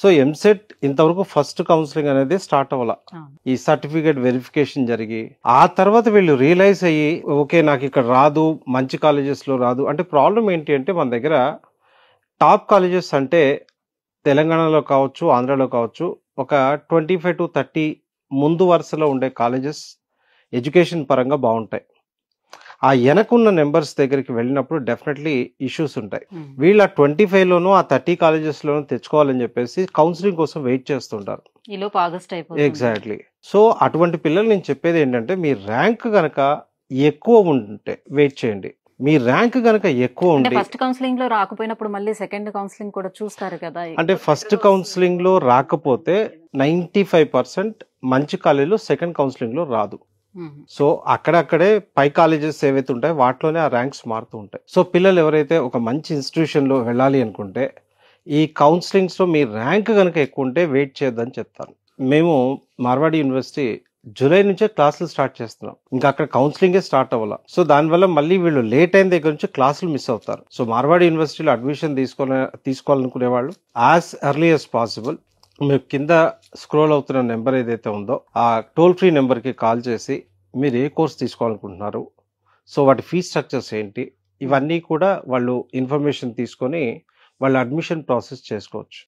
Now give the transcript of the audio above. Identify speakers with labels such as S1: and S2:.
S1: So EAMCET ఇంతవరకు first counselling అనేది start అవ్వాల.
S2: అవును.
S1: ఈ సర్టిఫికేట్ వెరిఫికేషన్ జరిగి ఆ తర్వాత వీళ్ళు రియలైజ్ అయ్యి ఓకే నాకు ఇక్కడ రాదు, మంచి కాలేజెస్లో రాదు. అంటే ప్రాబ్లం ఏంటి అంటే మన దగ్గర టాప్ కాలేజెస్ అంటే తెలంగాణలో కావచ్చు, ఆంధ్రాలో కావచ్చు, ఒక 25 to 30 ముందు వరుసలో ఉండే కాలేజెస్ ఎడ్యుకేషన్ పరంగా బాగుంటాయి. ఆ వెనకున్న నెంబర్స్ దగ్గరికి వెళ్ళినప్పుడు డెఫినెట్లీ ఇష్యూస్ ఉంటాయి. వీళ్ళు ఆ 25లోనూ ఆ 30 కాలేజెస్లోనూ తెచ్చుకోవాలని చెప్పేసి కౌన్సిలింగ్ కోసం వెయిట్ చేస్తుంటారు.
S2: ఈలోపు ఆగస్ట్ అయిపోతుంది.
S1: ఎగ్జాక్ట్లీ. సో అటువంటి పిల్లలు నేను చెప్పేది ఏంటంటే మీ ర్యాంక్ కనుక ఎక్కువ ఉంటే వెయిట్ చేయండి. మీ ర్యాంక్ కనుక ఎక్కువ
S2: అంటే
S1: ఉంటే
S2: ఫస్ట్ కౌన్సిలింగ్ లో రాకపోయినప్పుడు మళ్ళీ సెకండ్ కౌన్సిలింగ్ కూడా చూస్తారు కదా.
S1: అంటే ఫస్ట్ కౌన్సిలింగ్ లో రాకపోతే 95% మంచి కాలేజీలో సెకండ్ కౌన్సిలింగ్ లో రాదు. సో అక్కడక్కడే పై కాలేజెస్ ఏవైతే ఉంటాయో వాటిలోనే ఆ ర్యాంక్స్ మారుతూ ఉంటాయి. సో పిల్లలు ఎవరైతే ఒక మంచి ఇన్స్టిట్యూషన్ లో వెళ్ళాలి అనుకుంటే ఈ కౌన్సిలింగ్స్ లో మీ ర్యాంక్ కనుక ఎక్కువ ఉంటే వెయిట్ చేయొద్దని చెప్తాను. మేము మార్వాడి యూనివర్సిటీ జూలై నుంచే క్లాసులు స్టార్ట్ చేస్తున్నాం. ఇంకా అక్కడ కౌన్సిలింగే స్టార్ట్ అవ్వాల. సో దానివల్ల మళ్ళీ వీళ్ళు లేట్ అయిన దగ్గర నుంచి క్లాసులు మిస్ అవుతారు. సో మార్వాడి యూనివర్సిటీలో అడ్మిషన్ తీసుకోవాలనుకునే వాళ్ళు యాజ్ ఎర్లీ యాజ్ పాసిబుల్ మీరు కింద స్క్రోల్ అవుతున్న నెంబర్ ఏదైతే ఉందో ఆ టోల్ ఫ్రీ నెంబర్కి కాల్ చేసి మీరు ఏ కోర్స్ తీసుకోవాలనుకుంటున్నారు, సో వాటి ఫీజ్ స్ట్రక్చర్స్ ఏంటి, ఇవన్నీ కూడా వాళ్ళు ఇన్ఫర్మేషన్ తీసుకొని వాళ్ళ అడ్మిషన్ ప్రాసెస్ చేసుకోవచ్చు.